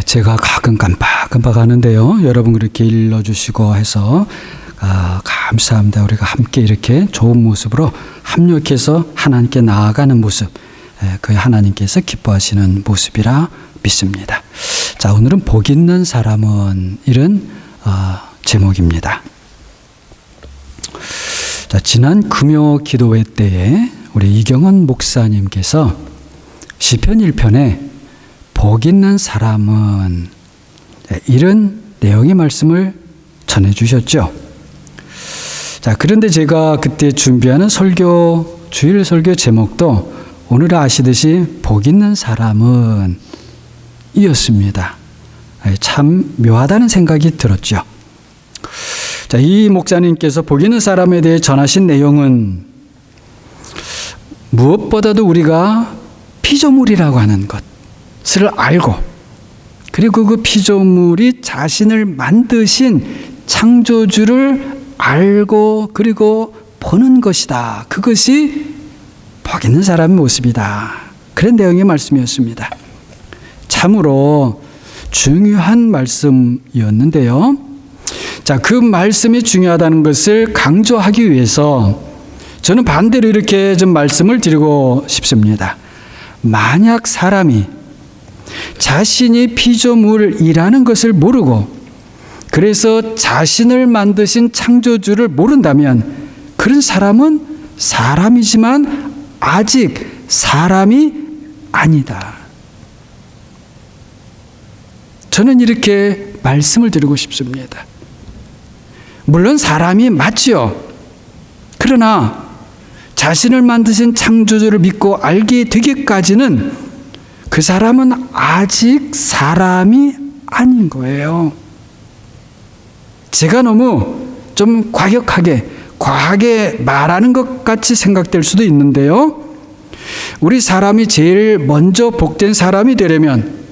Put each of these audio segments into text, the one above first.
제가 가끔 깜빡깜빡 하는데요. 여러분 그렇게 일러주시고 해서 감사합니다. 우리가 함께 이렇게 좋은 모습으로 합력해서 하나님께 나아가는 모습, 그 하나님께서 기뻐하시는 모습이라 믿습니다. 자, 오늘은 복 있는 사람은 이런 제목입니다. 자, 지난 금요 기도회 때에 우리 이경원 목사님께서 시편 1편에 복 있는 사람은 이런 내용의 말씀을 전해주셨죠. 자, 그런데 제가 그때 준비하는 주일 설교 제목도 오늘 아시듯이 복 있는 사람은 이었습니다. 참 묘하다는 생각이 들었죠. 자, 이 목사님께서 복 있는 사람에 대해 전하신 내용은 무엇보다도 우리가 피조물이라고 하는 것을 알고, 그리고 그 피조물이 자신을 만드신 창조주를 알고 그리고 보는 것이다. 그것이 복 있는 사람의 모습이다. 그런 내용의 말씀이었습니다. 참으로 중요한 말씀이었는데요. 자, 그 말씀이 중요하다는 것을 강조하기 위해서 저는 반대로 이렇게 좀 말씀을 드리고 싶습니다. 만약 사람이 자신이 피조물이라는 것을 모르고 그래서 자신을 만드신 창조주를 모른다면 그런 사람은 사람이지만 아직 사람이 아니다. 저는 이렇게 말씀을 드리고 싶습니다. 물론 사람이 맞지요. 그러나 자신을 만드신 창조주를 믿고 알게 되기까지는 그 사람은 아직 사람이 아닌 거예요. 제가 너무 좀 과하게 말하는 것 같이 생각될 수도 있는데요. 우리 사람이 제일 먼저 복된 사람이 되려면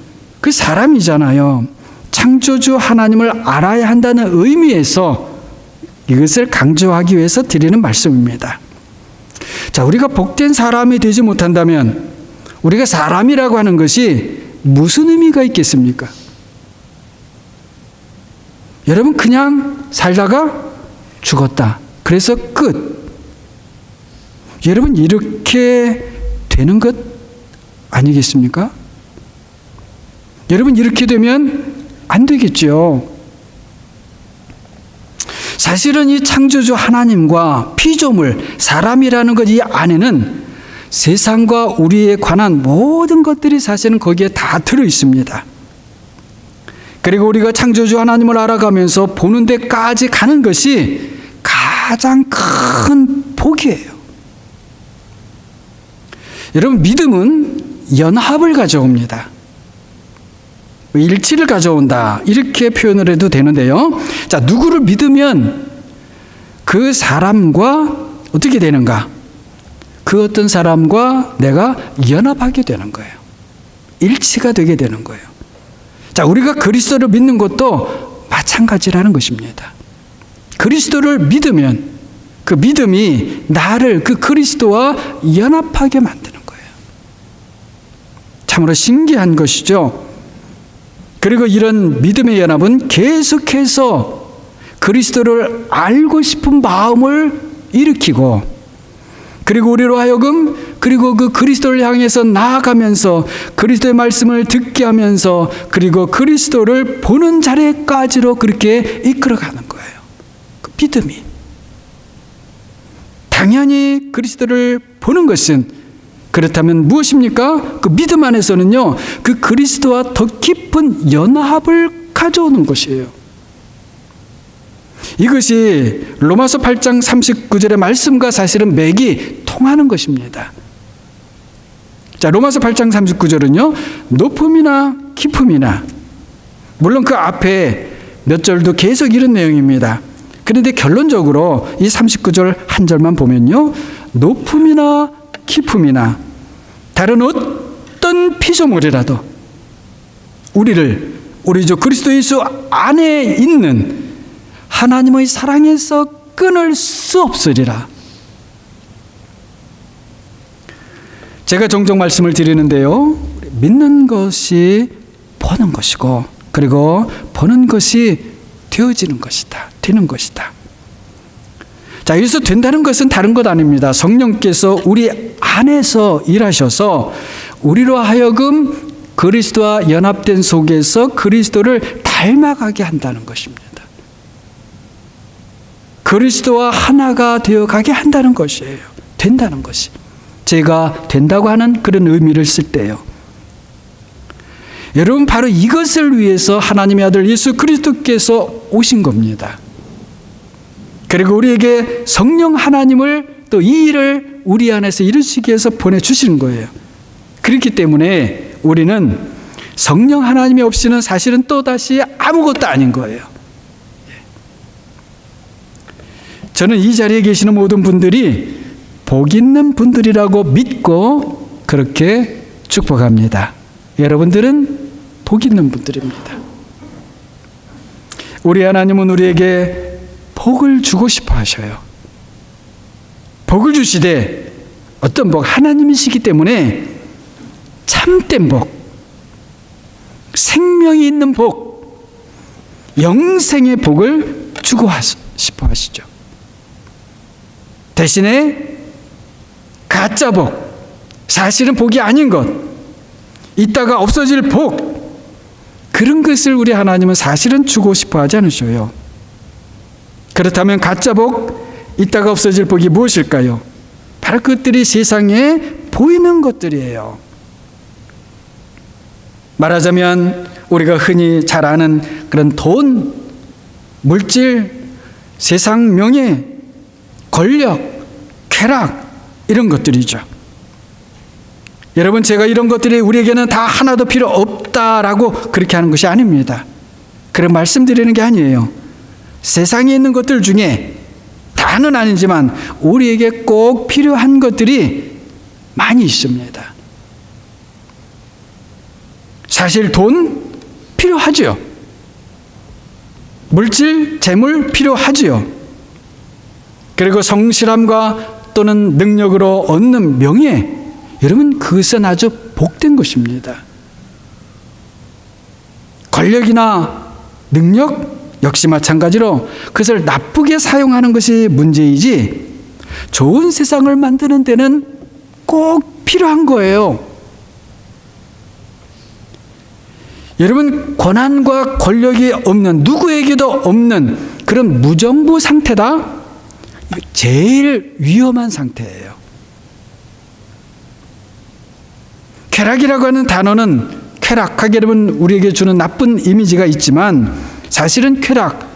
그 사람이잖아요. 창조주 하나님을 알아야 한다는 의미에서 이것을 강조하기 위해서 드리는 말씀입니다. 자, 우리가 복된 사람이 되지 못한다면 우리가 사람이라고 하는 것이 무슨 의미가 있겠습니까? 여러분, 그냥 살다가 죽었다. 그래서 끝. 여러분, 이렇게 되는 것 아니겠습니까? 여러분, 이렇게 되면 안 되겠죠. 사실은 이 창조주 하나님과 피조물, 사람이라는 것 이 안에는 세상과 우리에 관한 모든 것들이 사실은 거기에 다 들어 있습니다. 그리고 우리가 창조주 하나님을 알아가면서 보는 데까지 가는 것이 가장 큰 복이에요. 여러분, 믿음은 연합을 가져옵니다. 일치를 가져온다. 이렇게 표현을 해도 되는데요. 자, 누구를 믿으면 그 사람과 어떻게 되는가? 그 어떤 사람과 내가 연합하게 되는 거예요. 일치가 되게 되는 거예요. 자, 우리가 그리스도를 믿는 것도 마찬가지라는 것입니다. 그리스도를 믿으면 그 믿음이 나를 그 그리스도와 연합하게 만드는 거예요. 참으로 신기한 것이죠. 그리고 이런 믿음의 연합은 계속해서 그리스도를 알고 싶은 마음을 일으키고, 그리고 우리로 하여금 그리고 그 그리스도를 향해서 나아가면서 그리스도의 말씀을 듣게 하면서 그리고 그리스도를 보는 자리까지로 그렇게 이끌어가는 거예요. 그 믿음이. 당연히 그리스도를 보는 것은, 그렇다면 무엇입니까? 그 믿음 안에서는요, 그 그리스도와 더 깊은 연합을 가져오는 것이에요. 이것이 로마서 8장 39절의 말씀과 사실은 맥이 통하는 것입니다. 자, 로마서 8장 39절은요, 높음이나 깊음이나, 물론 그 앞에 몇 절도 계속 이런 내용입니다. 그런데 결론적으로 이 39절 한 절만 보면요, 높음이나 깊음이나 다른 어떤 피조물이라도 우리 주 그리스도 예수 안에 있는 하나님의 사랑에서 끊을 수 없으리라. 제가 종종 말씀을 드리는데요, 믿는 것이 보는 것이고, 그리고 보는 것이 되어지는 것이다. 되는 것이다. 자, 여기서 된다는 것은 다른 것 아닙니다. 성령께서 우리 안에서 일하셔서 우리로 하여금 그리스도와 연합된 속에서 그리스도를 닮아가게 한다는 것입니다. 그리스도와 하나가 되어가게 한다는 것이에요. 된다는 것이. 제가 된다고 하는 그런 의미를 쓸 때요. 여러분, 바로 이것을 위해서 하나님의 아들 예수 그리스도께서 오신 겁니다. 그리고 우리에게 성령 하나님을 또 이 일을 우리 안에서 이루시기 위해서 보내주시는 거예요. 그렇기 때문에 우리는 성령 하나님이 없이는 사실은 또다시 아무것도 아닌 거예요. 저는 이 자리에 계시는 모든 분들이 복 있는 분들이라고 믿고 그렇게 축복합니다. 여러분들은 복 있는 분들입니다. 우리 하나님은 우리에게 복을 주고 싶어 하셔요. 복을 주시되 어떤 복? 하나님이시기 때문에 참된 복, 생명이 있는 복, 영생의 복을 주고 싶어 하시죠. 대신에 가짜 복, 사실은 복이 아닌 것, 이따가 없어질 복, 그런 것을 우리 하나님은 사실은 주고 싶어 하지 않으셔요. 그렇다면 가짜 복, 이따가 없어질 복이 무엇일까요? 바로 그것들이 세상에 보이는 것들이에요. 말하자면 우리가 흔히 잘 아는 그런 돈, 물질, 세상 명예, 권력, 쾌락, 이런 것들이죠. 여러분, 제가 이런 것들이 우리에게는 다 하나도 필요 없다라고 그렇게 하는 것이 아닙니다. 그런 말씀드리는 게 아니에요. 세상에 있는 것들 중에 다는 아니지만 우리에게 꼭 필요한 것들이 많이 있습니다. 사실 돈 필요하지요. 물질, 재물 필요하지요. 그리고 성실함과 또는 능력으로 얻는 명예, 여러분, 그것은 아주 복된 것입니다. 권력이나 능력 역시 마찬가지로 그것을 나쁘게 사용하는 것이 문제이지 좋은 세상을 만드는 데는 꼭 필요한 거예요. 여러분, 권한과 권력이 없는, 누구에게도 없는 그런 무정부 상태다. 제일 위험한 상태예요. 쾌락이라고 하는 단어는 쾌락하게 되면 우리에게 주는 나쁜 이미지가 있지만 사실은 쾌락,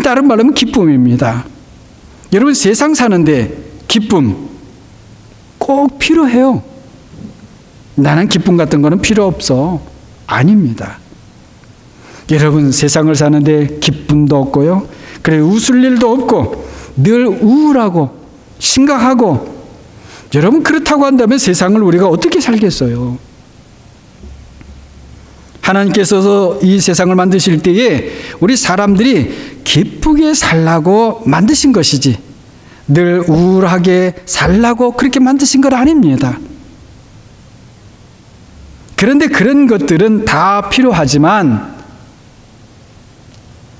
다른 말로 하면 기쁨입니다. 여러분, 세상 사는데 기쁨 꼭 필요해요. 나는 기쁨 같은 거는 필요 없어. 아닙니다. 여러분, 세상을 사는데 기쁨도 없고요. 그래, 웃을 일도 없고 늘 우울하고 심각하고, 여러분, 그렇다고 한다면 세상을 우리가 어떻게 살겠어요? 하나님께서 이 세상을 만드실 때에 우리 사람들이 기쁘게 살라고 만드신 것이지 늘 우울하게 살라고 그렇게 만드신 건 아닙니다. 그런데 그런 것들은 다 필요하지만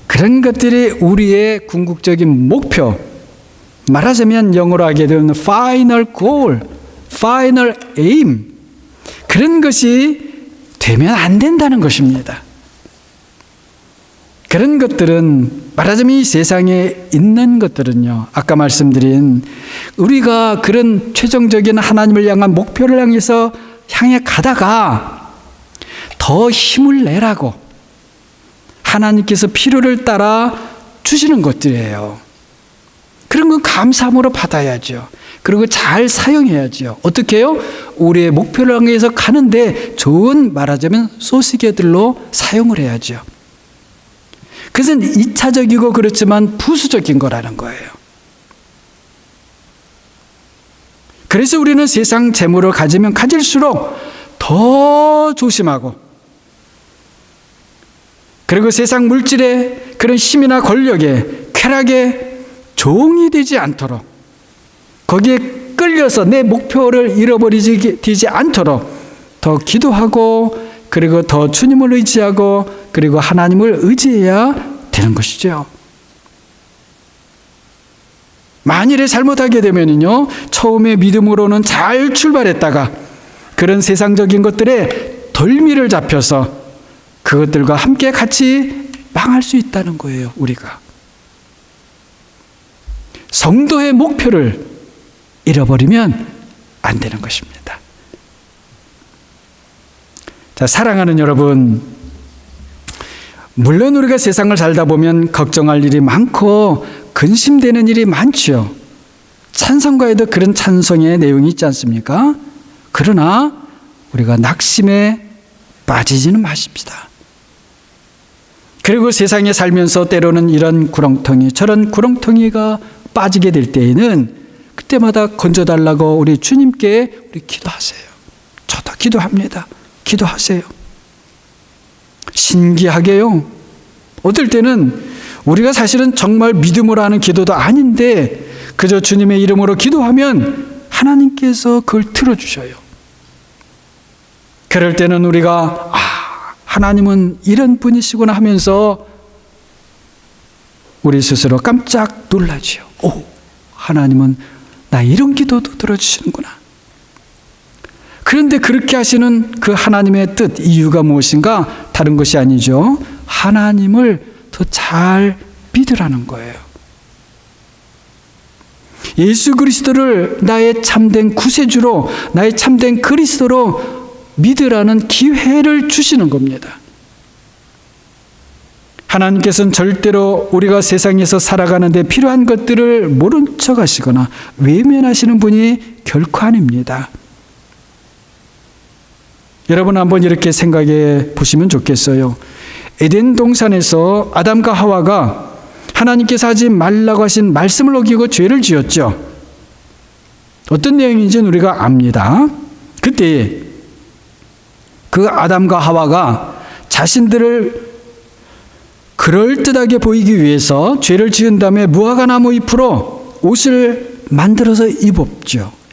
그런 것들이 우리의 궁극적인 목표, 말하자면 영어로 하게 되면 final goal, final aim, 그런 것이 되면 안 된다는 것입니다. 그런 것들은 말하자면 이 세상에 있는 것들은요, 아까 말씀드린 우리가 그런 최종적인 하나님을 향한 목표를 향해 가다가 더 힘을 내라고 하나님께서 필요를 따라 주시는 것들이에요. 그런 건 감사함으로 받아야죠. 그리고 잘 사용해야죠. 어떻게 해요? 우리의 목표를 향해서 가는데 좋은, 말하자면 소시계들로 사용을 해야죠. 그것은 2차적이고 그렇지만 부수적인 거라는 거예요. 그래서 우리는 세상 재물을 가지면 가질수록 더 조심하고, 그리고 세상 물질의 그런 힘이나 권력에, 쾌락에 종이 되지 않도록, 거기에 끌려서 내 목표를 잃어버리지 않도록 더 기도하고 그리고 더 주님을 의지하고 그리고 하나님을 의지해야 되는 것이죠. 만일에 잘못하게 되면요, 처음에 믿음으로는 잘 출발했다가 그런 세상적인 것들에 덜미를 잡혀서 그것들과 함께 같이 망할 수 있다는 거예요. 우리가 성도의 목표를 잃어버리면 안 되는 것입니다. 자, 사랑하는 여러분, 물론 우리가 세상을 살다 보면 걱정할 일이 많고 근심되는 일이 많지요. 찬송가에도 그런 찬송의 내용이 있지 않습니까? 그러나 우리가 낙심에 빠지지는 마십시다. 그리고 세상에 살면서 때로는 이런 구렁텅이 저런 구렁텅이가 빠지게 될 때에는 그때마다 건져달라고 우리 주님께 우리 기도하세요. 저도 기도합니다. 기도하세요. 신기하게요, 어떨 때는 우리가 사실은 정말 믿음으로 하는 기도도 아닌데 그저 주님의 이름으로 기도하면 하나님께서 그걸 들어주셔요. 그럴 때는 우리가 하나님은 이런 분이시구나 하면서 우리 스스로 깜짝 놀라지요. 하나님은 나 이런 기도도 들어주시는구나. 그런데 그렇게 하시는 그 하나님의 뜻, 이유가 무엇인가? 다른 것이 아니죠. 하나님을 더 잘 믿으라는 거예요. 예수 그리스도를 나의 참된 구세주로, 나의 참된 그리스도로 믿으라는 기회를 주시는 겁니다. 하나님께서는 절대로 우리가 세상에서 살아가는 데 필요한 것들을 모른 척 하시거나 외면하시는 분이 결코 아닙니다. 여러분 한번 이렇게 생각해 보시면 좋겠어요. 에덴 동산에서 아담과 하와가 하나님께서 하지 말라고 하신 말씀을 어기고 죄를 지었죠. 어떤 내용인지는 우리가 압니다. 그때 그 아담과 하와가 자신들을 그럴듯하게 보이기 위해서 죄를 지은 다음에 무화과나무 잎으로 옷을 만들어서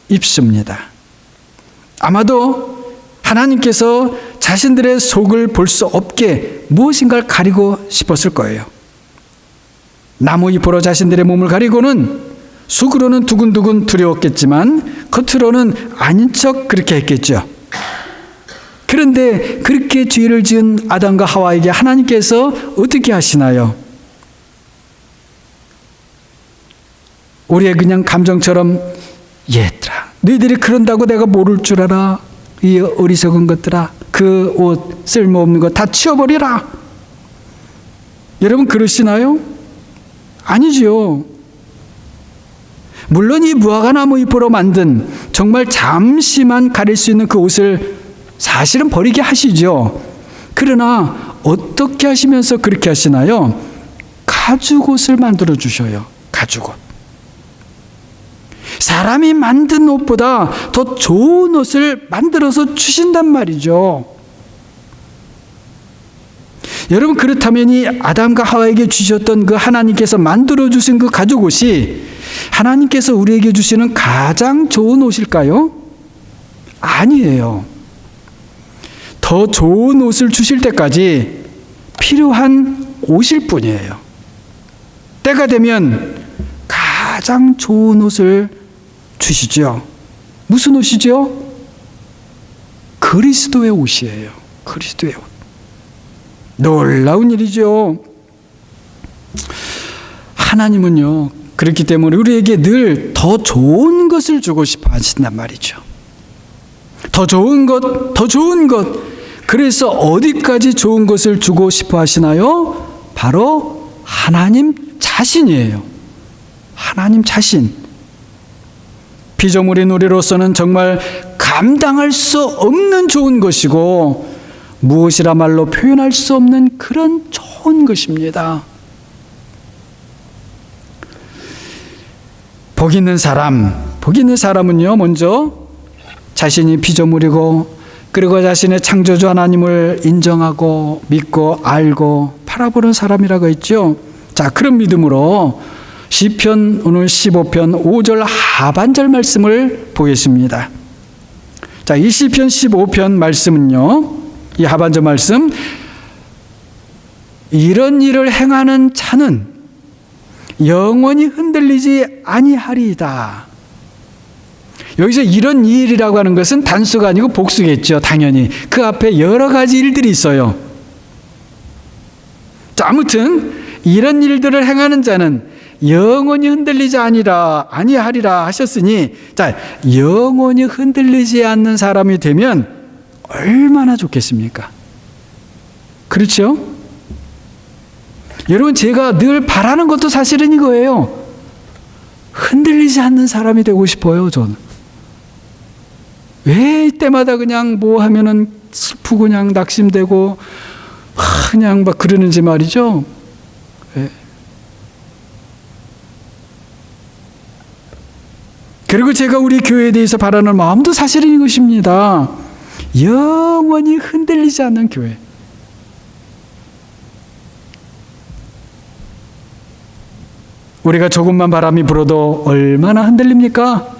입습니다. 아마도 하나님께서 자신들의 속을 볼 수 없게 무엇인가를 가리고 싶었을 거예요. 나무 잎으로 자신들의 몸을 가리고는 속으로는 두근두근 두려웠겠지만 겉으로는 아닌 척 그렇게 했겠죠. 그런데 그렇게 죄를 지은 아담과 하와에게 하나님께서 어떻게 하시나요? 우리의 그냥 감정처럼 얘들아, 너희들이 그런다고 내가 모를 줄 알아? 이 어리석은 것들아, 그 옷 쓸모없는 거 다 치워버리라. 여러분 그러시나요? 아니지요. 물론 이 무화과나무 잎으로 만든 정말 잠시만 가릴 수 있는 그 옷을 사실은 버리게 하시죠. 그러나 어떻게 하시면서 그렇게 하시나요? 가죽옷을 만들어 주셔요. 가죽옷. 사람이 만든 옷보다 더 좋은 옷을 만들어서 주신단 말이죠. 여러분 그렇다면 이 아담과 하와에게 주셨던 그 하나님께서 만들어 주신 그 가죽옷이 하나님께서 우리에게 주시는 가장 좋은 옷일까요? 아니에요. 더 좋은 옷을 주실 때까지 필요한 옷일 뿐이에요. 때가 되면 가장 좋은 옷을 주시죠. 무슨 옷이죠? 그리스도의 옷이에요. 그리스도의 옷. 놀라운 일이죠. 하나님은요, 그렇기 때문에 우리에게 늘 더 좋은 것을 주고 싶어 하신단 말이죠. 더 좋은 것, 더 좋은 것. 그래서 어디까지 좋은 것을 주고 싶어 하시나요? 바로 하나님 자신이에요. 하나님 자신. 피조물인 우리로서는 정말 감당할 수 없는 좋은 것이고 무엇이라 말로 표현할 수 없는 그런 좋은 것입니다. 복 있는 사람은요, 먼저 자신이 피조물이고 그리고 자신의 창조주 하나님을 인정하고 믿고 알고 바라보는 사람이라고 했죠. 자, 그런 믿음으로 시편 오늘 15편 5절 하반절 말씀을 보겠습니다. 자, 이 시편 15편 말씀은요, 이 하반절 말씀, 이런 일을 행하는 자는 영원히 흔들리지 아니하리이다. 여기서 이런 일이라고 하는 것은 단수가 아니고 복수겠죠. 당연히 그 앞에 여러 가지 일들이 있어요. 자, 아무튼 이런 일들을 행하는 자는 영원히 흔들리지 아니하리라 하셨으니, 자, 영원히 흔들리지 않는 사람이 되면 얼마나 좋겠습니까? 그렇죠? 여러분, 제가 늘 바라는 것도 사실은 이거예요. 흔들리지 않는 사람이 되고 싶어요, 저는. 왜 이때마다 그냥 뭐 하면은 슬프고 그냥 낙심되고 그냥 막 그러는지 말이죠. 네. 그리고 제가 우리 교회에 대해서 바라는 마음도 사실은 이것입니다. 영원히 흔들리지 않는 교회. 우리가 조금만 바람이 불어도 얼마나 흔들립니까?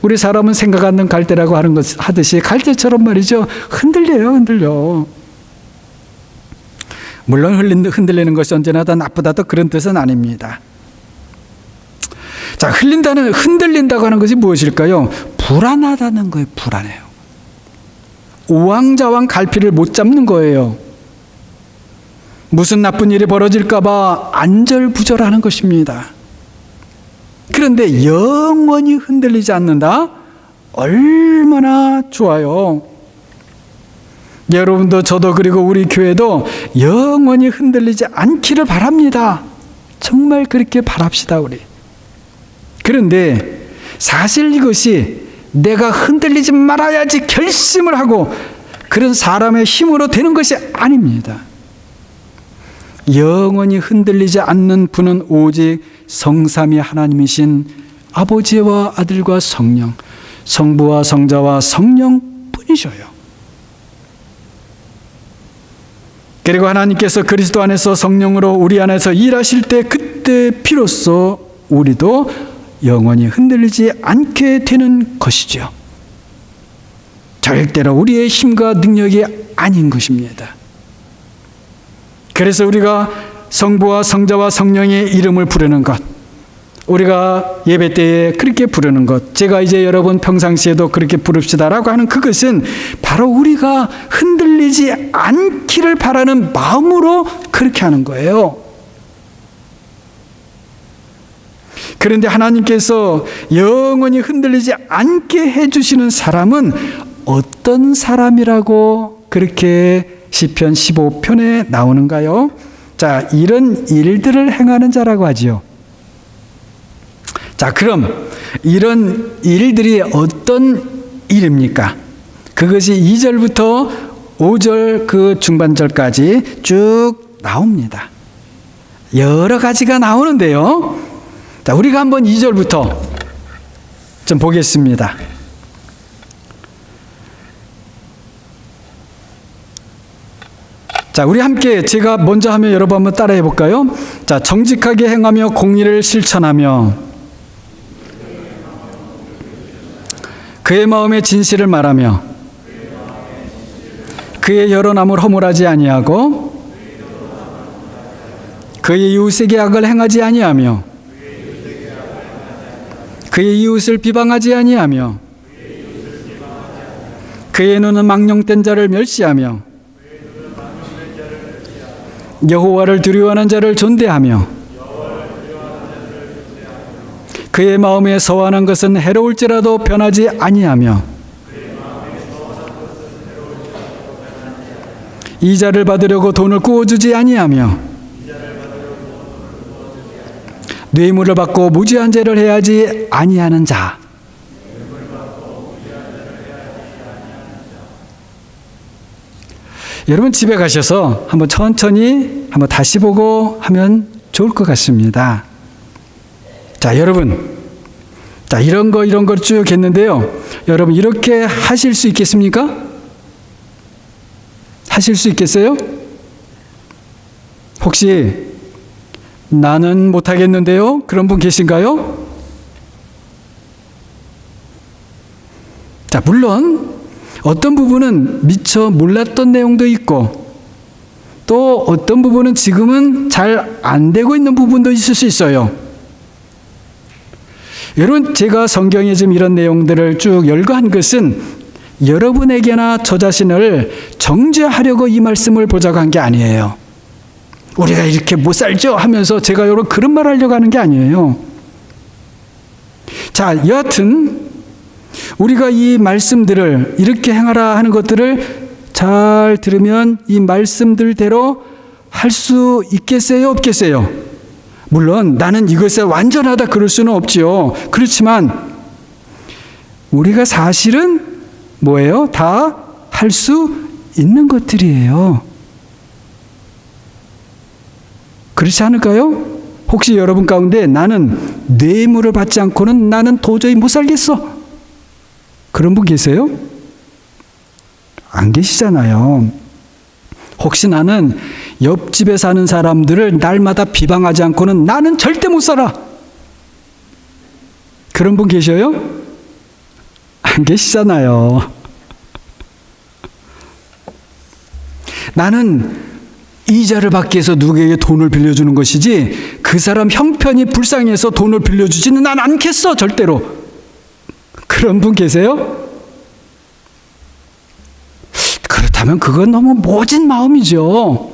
우리 사람은 생각 않는 갈대라고 하듯이 갈대처럼 말이죠. 흔들려. 물론 흔들리는 것이 언제나 다 나쁘다, 그런 뜻은 아닙니다. 자, 흔들린다고 하는 것이 무엇일까요? 불안하다는 거예요. 불안해요. 우왕좌왕 갈피를 못 잡는 거예요. 무슨 나쁜 일이 벌어질까 봐 안절부절하는 것입니다. 그런데 영원히 흔들리지 않는다? 얼마나 좋아요. 여러분도 저도 그리고 우리 교회도 영원히 흔들리지 않기를 바랍니다. 정말 그렇게 바랍시다, 우리. 그런데 사실 이것이 내가 흔들리지 말아야지 결심을 하고 그런 사람의 힘으로 되는 것이 아닙니다. 영원히 흔들리지 않는 분은 오직 성삼위 하나님이신 아버지와 아들과 성령, 성부와 성자와 성령뿐이셔요. 그리고 하나님께서 그리스도 안에서 성령으로 우리 안에서 일하실 때 그때 비로소 우리도 영원히 흔들리지 않게 되는 것이죠. 절대로 우리의 힘과 능력이 아닌 것입니다. 그래서 우리가 성부와 성자와 성령의 이름을 부르는 것, 우리가 예배 때에 그렇게 부르는 것, 제가 이제 여러분 평상시에도 그렇게 부릅시다라고 하는 그것은 바로 우리가 흔들리지 않기를 바라는 마음으로 그렇게 하는 거예요. 그런데 하나님께서 영원히 흔들리지 않게 해주시는 사람은 어떤 사람이라고 그렇게 시편 15편에 나오는가요? 자, 이런 일들을 행하는 자라고 하지요. 자, 그럼 이런 일들이 어떤 일입니까? 그것이 2절부터 5절 그 중반절까지 쭉 나옵니다. 여러 가지가 나오는데요. 자, 우리가 한번 2절부터 좀 보겠습니다. 자, 우리 함께 제가 먼저 하면 여러분 한번 따라해 볼까요? 자, 정직하게 행하며 공의를 실천하며 그의 마음에 진실을 말하며 그의 여러 남을 허물하지 아니하고 그의 이웃에게 악을 행하지 아니하며 그의 이웃을 비방하지 아니하며 그의 눈은 망령된 자를 멸시하며 여호와를 두려워하는 자를 존대하며 그의 마음에 서원한 것은 해로울지라도 변하지 아니하며 이자를 받으려고 돈을 구워주지 아니하며 뇌물을 받고 무지한 죄를 해야지 아니하는 자. 여러분 집에 가셔서 한번 천천히 한번 다시 보고 하면 좋을 것 같습니다. 자, 여러분. 자, 이런 거 쭉 했는데요. 여러분 이렇게 하실 수 있겠습니까? 하실 수 있겠어요? 혹시 나는 못하겠는데요? 그런 분 계신가요? 자, 물론 어떤 부분은 미처 몰랐던 내용도 있고 또 어떤 부분은 지금은 잘 안 되고 있는 부분도 있을 수 있어요. 여러분, 제가 성경에 지금 이런 내용들을 쭉 열거한 것은 여러분에게나 저 자신을 정죄하려고 이 말씀을 보자고 한 게 아니에요. 우리가 이렇게 못 살죠 하면서 제가 여러분 그런 말 하려고 하는 게 아니에요. 자, 여하튼 우리가 이 말씀들을 이렇게 행하라 하는 것들을 잘 들으면 이 말씀들대로 할 수 있겠어요, 없겠어요? 물론 나는 이것에 완전하다 그럴 수는 없지요. 그렇지만 우리가 사실은 뭐예요? 다 할 수 있는 것들이에요. 그렇지 않을까요? 혹시 여러분 가운데 나는 뇌물을 받지 않고는 나는 도저히 못 살겠어, 그런 분 계세요? 안 계시잖아요. 혹시 나는 옆집에 사는 사람들을 날마다 비방하지 않고는 나는 절대 못 살아, 그런 분 계셔요? 안 계시잖아요. 나는 이자를 받기 위해서 누구에게 돈을 빌려주는 것이지 그 사람 형편이 불쌍해서 돈을 빌려주지는 난 않겠어, 절대로. 그런 분 계세요? 그렇다면 그건 너무 모진 마음이죠.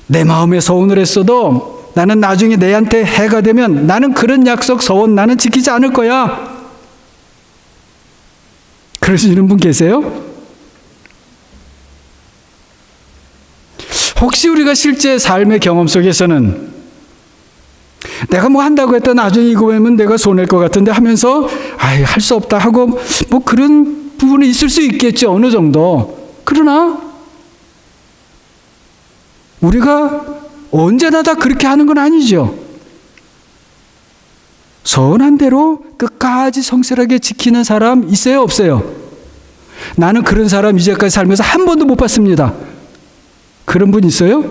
내 마음에 서운을 했어도 나는 나중에 내한테 해가 되면 나는 그런 약속, 서원 나는 지키지 않을 거야, 그러시는 분 계세요? 혹시 우리가 실제 삶의 경험 속에서는 내가 뭐 한다고 했다 나중에 이거 보면 내가 손해일 것 같은데 하면서 할 수 없다 하고 뭐 그런 부분이 있을 수 있겠죠, 어느 정도. 그러나 우리가 언제나 다 그렇게 하는 건 아니죠. 선한 대로 끝까지 성실하게 지키는 사람 있어요, 없어요? 나는 그런 사람 이제까지 살면서 한 번도 못 봤습니다. 그런 분 있어요?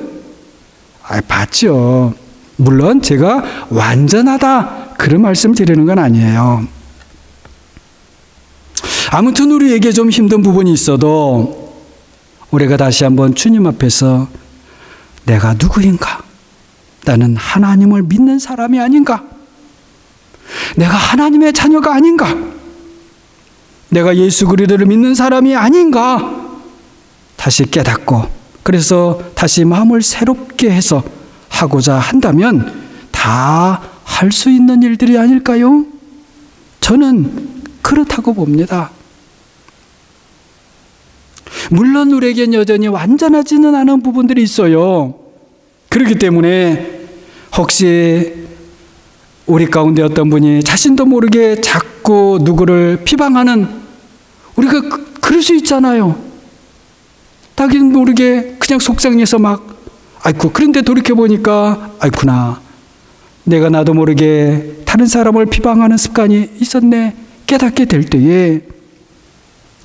봤죠. 물론 제가 완전하다 그런 말씀 드리는 건 아니에요. 아무튼 우리에게 좀 힘든 부분이 있어도 우리가 다시 한번 주님 앞에서 내가 누구인가? 나는 하나님을 믿는 사람이 아닌가? 내가 하나님의 자녀가 아닌가? 내가 예수 그리스도를 믿는 사람이 아닌가? 다시 깨닫고 그래서 다시 마음을 새롭게 해서 하고자 한다면 다 할 수 있는 일들이 아닐까요? 저는 그렇다고 봅니다. 물론 우리에겐 여전히 완전하지는 않은 부분들이 있어요. 그렇기 때문에 혹시 우리 가운데 어떤 분이 자신도 모르게 자꾸 누구를 비방하는, 우리가 그럴 수 있잖아요. 자기도 모르게 그냥 속상해서 막 아이쿠, 그런데 돌이켜보니까 아이쿠나, 내가 나도 모르게 다른 사람을 비방하는 습관이 있었네 깨닫게 될 때에,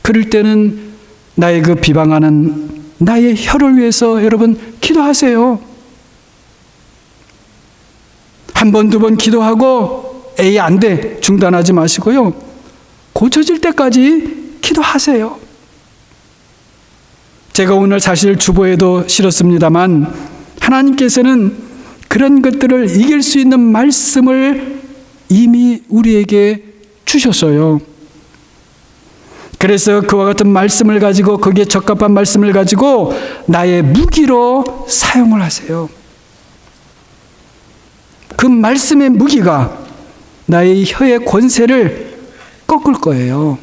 그럴 때는 나의 그 비방하는 나의 혀를 위해서 여러분 기도하세요. 한 번, 두 번 기도하고 에이 안 돼 중단하지 마시고요. 고쳐질 때까지 기도하세요. 제가 오늘 사실 주보에도 실었습니다만 하나님께서는 그런 것들을 이길 수 있는 말씀을 이미 우리에게 주셨어요. 그래서 그와 같은 말씀을 가지고, 거기에 적합한 말씀을 가지고 나의 무기로 사용을 하세요. 그 말씀의 무기가 나의 혀의 권세를 꺾을 거예요.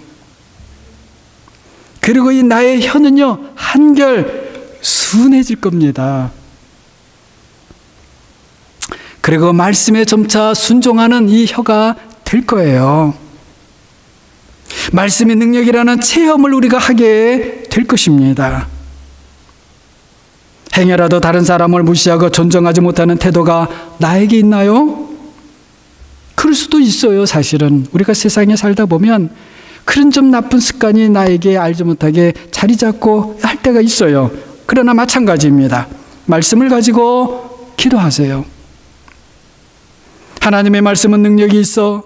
그리고 이 나의 혀는요, 한결 순해질 겁니다. 그리고 말씀에 점차 순종하는 이 혀가 될 거예요. 말씀의 능력이라는 체험을 우리가 하게 될 것입니다. 행여라도 다른 사람을 무시하고 존중하지 못하는 태도가 나에게 있나요? 그럴 수도 있어요. 사실은 우리가 세상에 살다 보면 그런 좀 나쁜 습관이 나에게 알지 못하게 자리 잡고 할 때가 있어요. 그러나 마찬가지입니다. 말씀을 가지고 기도하세요. 하나님의 말씀은 능력이 있어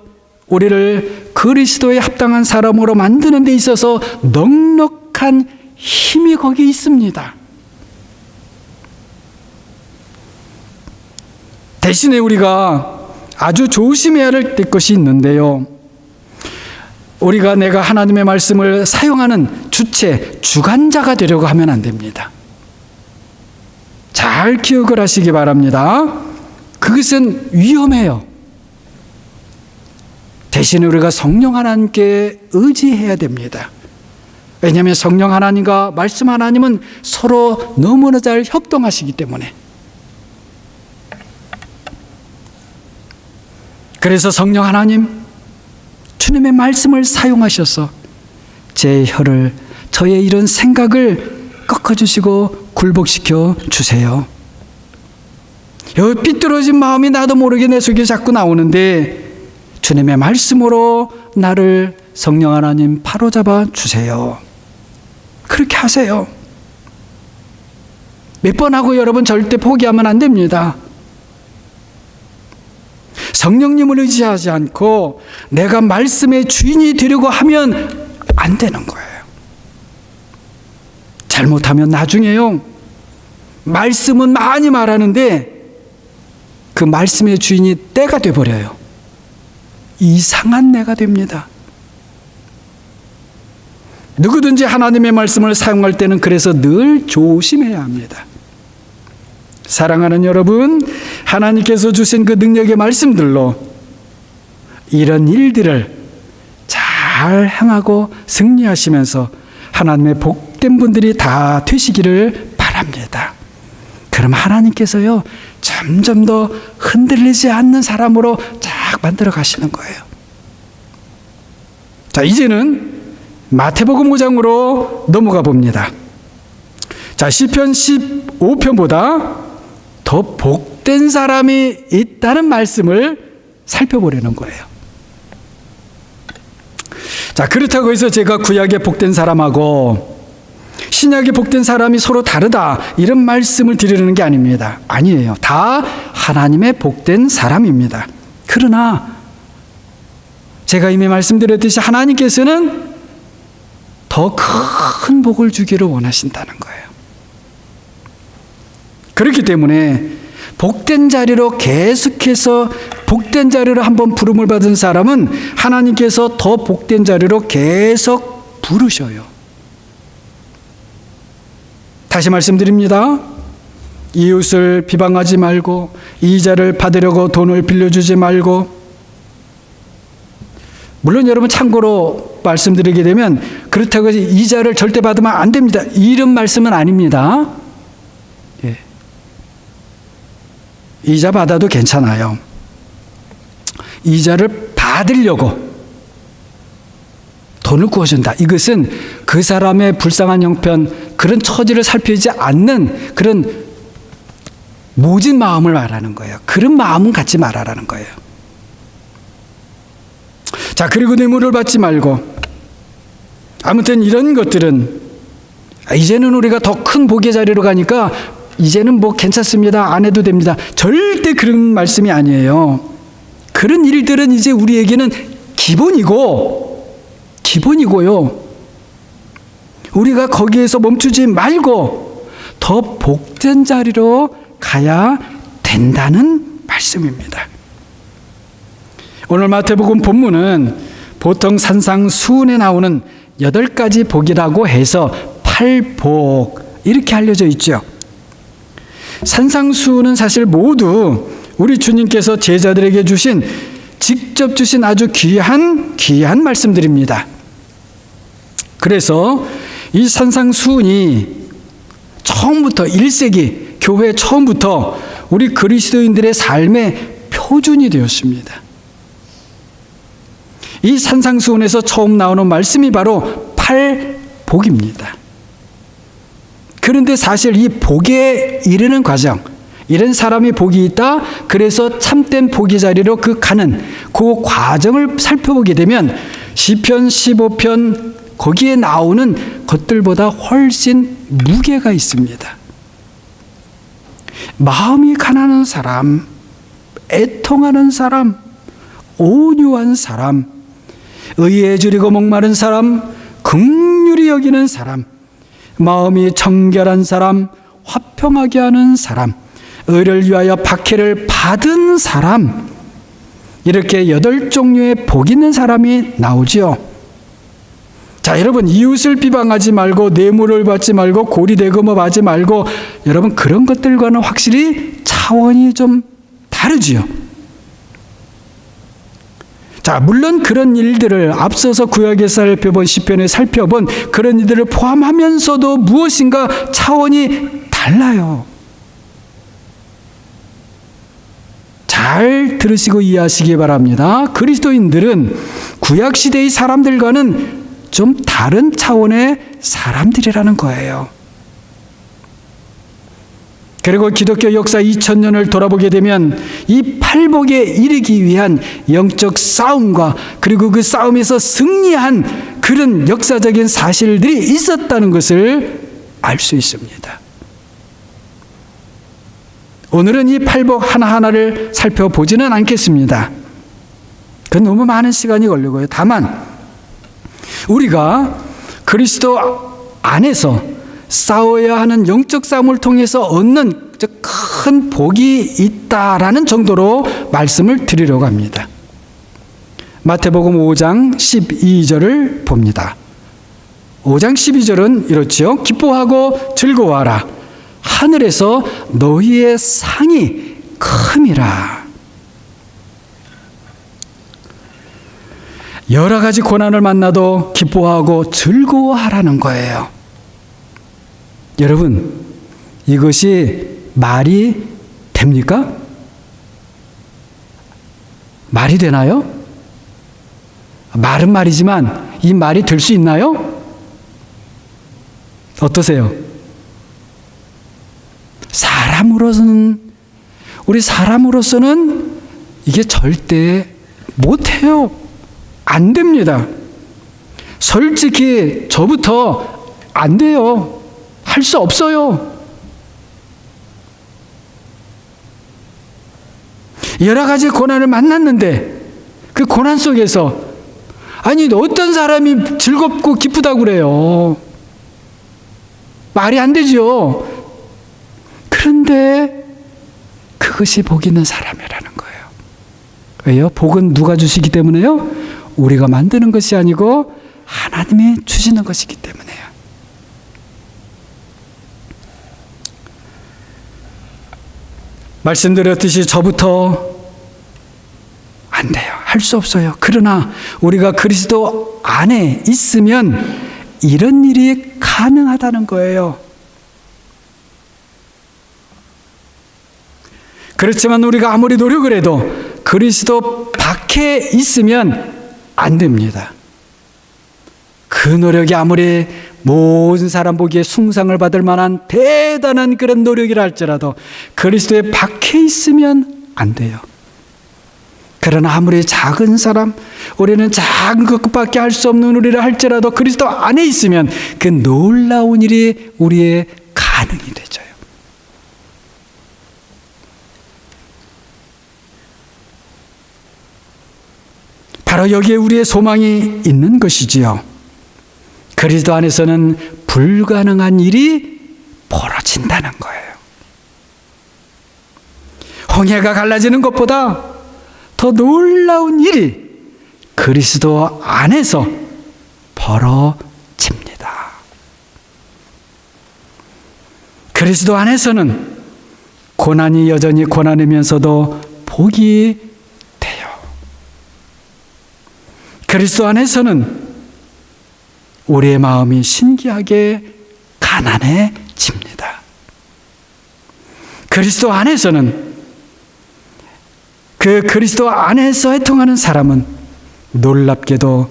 우리를 그 그리스도에 합당한 사람으로 만드는 데 있어서 넉넉한 힘이 거기에 있습니다. 대신에 우리가 아주 조심해야 할 것이 있는데요. 우리가 내가 하나님의 말씀을 사용하는 주체, 주관자가 되려고 하면 안 됩니다. 잘 기억을 하시기 바랍니다. 그것은 위험해요. 대신에 우리가 성령 하나님께 의지해야 됩니다. 왜냐하면 성령 하나님과 말씀 하나님은 서로 너무나 잘 협동하시기 때문에. 그래서 성령 하나님, 주님의 말씀을 사용하셔서 제 혀를, 저의 이런 생각을 꺾어주시고 굴복시켜 주세요. 여기 삐뚤어진 마음이 나도 모르게 내 속에 자꾸 나오는데 주님의 말씀으로 나를 성령 하나님 바로잡아 주세요. 그렇게 하세요. 몇 번 하고 여러분 절대 포기하면 안 됩니다. 성령님을 의지하지 않고 내가 말씀의 주인이 되려고 하면 안 되는 거예요. 잘못하면 나중에요, 말씀은 많이 말하는데 그 말씀의 주인이 때가 돼버려요. 이상한 내가 됩니다. 누구든지 하나님의 말씀을 사용할 때는 그래서 늘 조심해야 합니다. 사랑하는 여러분, 하나님께서 주신 그 능력의 말씀들로 이런 일들을 잘 행하고 승리하시면서 하나님의 복된 분들이 다 되시기를 바랍니다. 그럼 하나님께서요, 점점 더 흔들리지 않는 사람으로 쫙 만들어 가시는 거예요. 자, 이제는 마태복음 5장으로 넘어가 봅니다. 자, 시편 15편보다 더 복된 사람이 있다는 말씀을 살펴보려는 거예요. 자, 그렇다고 해서 제가 구약의 복된 사람하고 신약의 복된 사람이 서로 다르다, 이런 말씀을 드리는 게 아닙니다. 아니에요. 다 하나님의 복된 사람입니다. 그러나 제가 이미 말씀드렸듯이 하나님께서는 더 큰 복을 주기를 원하신다는 거예요. 그렇기 때문에 복된 자리로 계속해서, 복된 자리로 한번 부름을 받은 사람은 하나님께서 더 복된 자리로 계속 부르셔요. 다시 말씀드립니다. 이웃을 비방하지 말고, 이자를 받으려고 돈을 빌려주지 말고. 물론 여러분, 참고로 말씀드리게 되면 그렇다고 해서 이자를 절대 받으면 안 됩니다, 이런 말씀은 아닙니다. 예. 이자 받아도 괜찮아요. 이자를 받으려고 돈을 구워준다, 이것은 그 사람의 불쌍한 형편, 그런 처지를 살피지 않는 그런 모진 마음을 말하는 거예요. 그런 마음은 갖지 말아라는 거예요. 자, 그리고 뇌물을 받지 말고. 아무튼 이런 것들은 이제는 우리가 더 큰 복의 자리로 가니까 이제는 뭐 괜찮습니다, 안 해도 됩니다, 절대 그런 말씀이 아니에요. 그런 일들은 이제 우리에게는 기본이고요. 우리가 거기에서 멈추지 말고 더 복된 자리로 가야 된다는 말씀입니다. 오늘 마태복음 본문은 보통 산상수훈에 나오는 8가지 복이라고 해서 8복, 이렇게 알려져 있죠. 산상수훈은 사실 모두 우리 주님께서 제자들에게 직접 주신 아주 귀한 말씀들입니다. 그래서 이 산상수훈이 처음부터 1세기 교회 처음부터 우리 그리스도인들의 삶의 표준이 되었습니다. 이 산상수훈에서 처음 나오는 말씀이 바로 8복입니다. 그런데 사실 이 복에 이르는 과정, 이런 사람이 복이 있다, 그래서 참된 복의 자리로 가는 그 과정을 살펴보게 되면 시편 15편 거기에 나오는 것들보다 훨씬 무게가 있습니다. 마음이 가난한 사람, 애통하는 사람, 온유한 사람, 의에 줄이고 목마른 사람, 긍휼히 여기는 사람, 마음이 정결한 사람, 화평하게 하는 사람, 의를 위하여 박해를 받은 사람, 이렇게 8종류의 복 있는 사람이 나오지요. 자, 여러분, 이웃을 비방하지 말고 뇌물을 받지 말고 고리대금업하지 말고, 여러분, 그런 것들과는 확실히 차원이 좀 다르지요. 자, 물론 그런 일들을 앞서서 구약에 살펴본 시편에 살펴본 그런 일들을 포함하면서도 무엇인가 차원이 달라요. 잘 들으시고 이해하시기 바랍니다. 그리스도인들은 구약시대의 사람들과는 좀 다른 차원의 사람들이라는 거예요. 그리고 기독교 역사 2000년을 돌아보게 되면 이 팔복에 이르기 위한 영적 싸움과 그리고 그 싸움에서 승리한 그런 역사적인 사실들이 있었다는 것을 알 수 있습니다. 오늘은 이 팔복 하나하나를 살펴보지는 않겠습니다. 그건 너무 많은 시간이 걸리고요. 다만 우리가 그리스도 안에서 싸워야 하는 영적 싸움을 통해서 얻는 큰 복이 있다라는 정도로 말씀을 드리려고 합니다. 마태복음 5장 12절을 봅니다. 5장 12절은 이렇지요. 기뻐하고 즐거워하라. 하늘에서 너희의 상이 큼이라. 여러 가지 고난을 만나도 기뻐하고 즐거워하라는 거예요. 여러분, 이것이 말이 됩니까? 말이 되나요? 말은 말이지만 이 말이 될 수 있나요? 어떠세요? 우리 사람으로서는 이게 절대 못해요. 안 됩니다. 솔직히 저부터 안 돼요. 할 수 없어요. 여러 가지 고난을 만났는데 그 고난 속에서 아니 어떤 사람이 즐겁고 기쁘다고 그래요. 말이 안 되죠. 그런데 그것이 복 있는 사람이라는 거예요. 왜요? 복은 누가 주시기 때문에요? 우리가 만드는 것이 아니고 하나님이 주시는 것이기 때문에요. 말씀드렸듯이 저부터 안 돼요. 할 수 없어요. 그러나 우리가 그리스도 안에 있으면 이런 일이 가능하다는 거예요. 그렇지만 우리가 아무리 노력을 해도 그리스도 밖에 있으면 안 됩니다. 그 노력이 아무리 모든 사람 보기에 숭상을 받을 만한 대단한 그런 노력이라 할지라도 그리스도의 밖에 있으면 안 돼요. 그러나 아무리 작은 사람, 우리는 작은 것밖에 할 수 없는 우리라 할지라도 그리스도 안에 있으면 그 놀라운 일이 우리의 가능이 되죠. 바로 여기에 우리의 소망이 있는 것이지요. 그리스도 안에서는 불가능한 일이 벌어진다는 거예요. 홍해가 갈라지는 것보다 더 놀라운 일이 그리스도 안에서 벌어집니다. 그리스도 안에서는 고난이 여전히 고난이면서도 복이 돼요. 그리스도 안에서는 우리의 마음이 신기하게 가난해집니다. 그리스도 안에서는 그 그리스도 안에서 해통하는 사람은 놀랍게도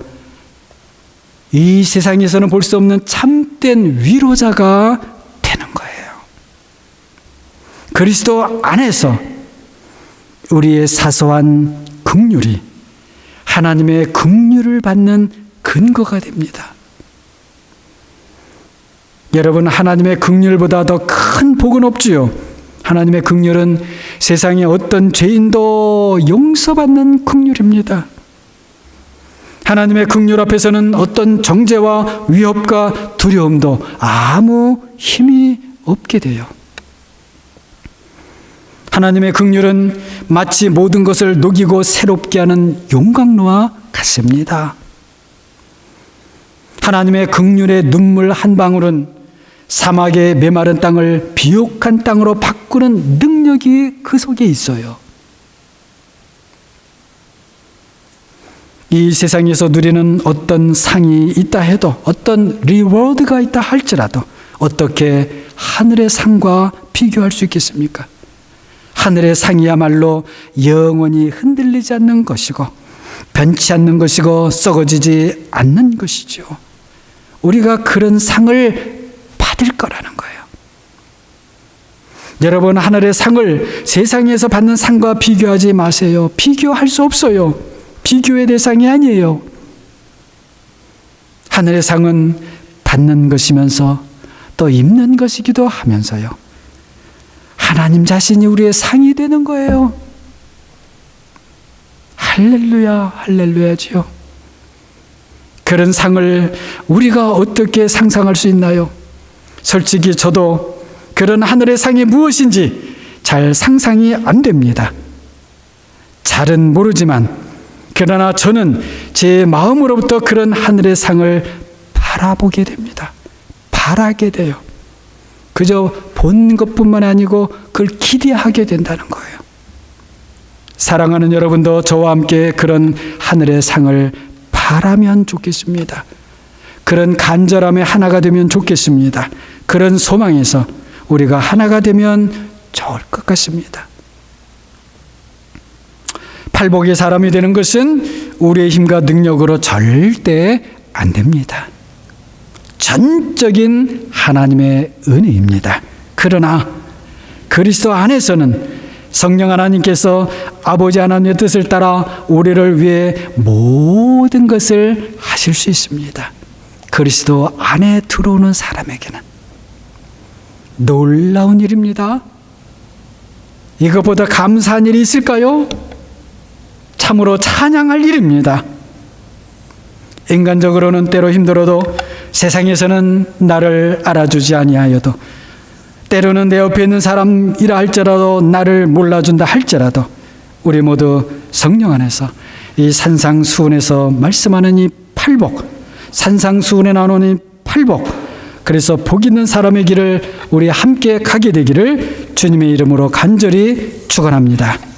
이 세상에서는 볼 수 없는 참된 위로자가 되는 거예요. 그리스도 안에서 우리의 사소한 긍휼이 하나님의 긍휼을 받는 근거가 됩니다. 여러분, 하나님의 긍휼보다 더 큰 복은 없지요. 하나님의 긍휼은 세상의 어떤 죄인도 용서받는 긍휼입니다. 하나님의 긍휼 앞에서는 어떤 정죄와 위협과 두려움도 아무 힘이 없게 돼요. 하나님의 긍휼은 마치 모든 것을 녹이고 새롭게 하는 용광로와 같습니다. 하나님의 긍휼의 눈물 한 방울은 사막의 메마른 땅을 비옥한 땅으로 바꾸는 능력이 그 속에 있어요. 이 세상에서 누리는 어떤 상이 있다 해도, 어떤 리워드가 있다 할지라도 어떻게 하늘의 상과 비교할 수 있겠습니까? 하늘의 상이야말로 영원히 흔들리지 않는 것이고 변치 않는 것이고 썩어지지 않는 것이죠. 우리가 그런 상을 받을 거라는 거예요. 여러분, 하늘의 상을 세상에서 받는 상과 비교하지 마세요. 비교할 수 없어요. 비교의 대상이 아니에요. 하늘의 상은 받는 것이면서 또 입는 것이기도 하면서요. 하나님 자신이 우리의 상이 되는 거예요. 할렐루야, 할렐루야지요. 그런 상을 우리가 어떻게 상상할 수 있나요? 솔직히 저도 그런 하늘의 상이 무엇인지 잘 상상이 안 됩니다. 잘은 모르지만 그러나 저는 제 마음으로부터 그런 하늘의 상을 바라보게 됩니다. 바라게 돼요. 그저 본 것뿐만 아니고 그걸 기대하게 된다는 거예요. 사랑하는 여러분도 저와 함께 그런 하늘의 상을 바라면 좋겠습니다. 그런 간절함에 하나가 되면 좋겠습니다. 그런 소망에서 우리가 하나가 되면 좋을 것 같습니다. 팔복의 사람이 되는 것은 우리의 힘과 능력으로 절대 안 됩니다. 전적인 하나님의 은혜입니다. 그러나 그리스도 안에서는 성령 하나님께서 아버지 하나님의 뜻을 따라 우리를 위해 모든 것을 하실 수 있습니다. 그리스도 안에 들어오는 사람에게는 놀라운 일입니다. 이것보다 감사한 일이 있을까요? 참으로 찬양할 일입니다. 인간적으로는 때로 힘들어도, 세상에서는 나를 알아주지 아니하여도, 때로는 내 옆에 있는 사람이라 할지라도 나를 몰라준다 할지라도 우리 모두 성령 안에서 이 산상수훈에서 말씀하는 이 팔복, 산상수훈에 나오는 이 팔복, 그래서 복 있는 사람의 길을 우리 함께 가게 되기를 주님의 이름으로 간절히 축원합니다.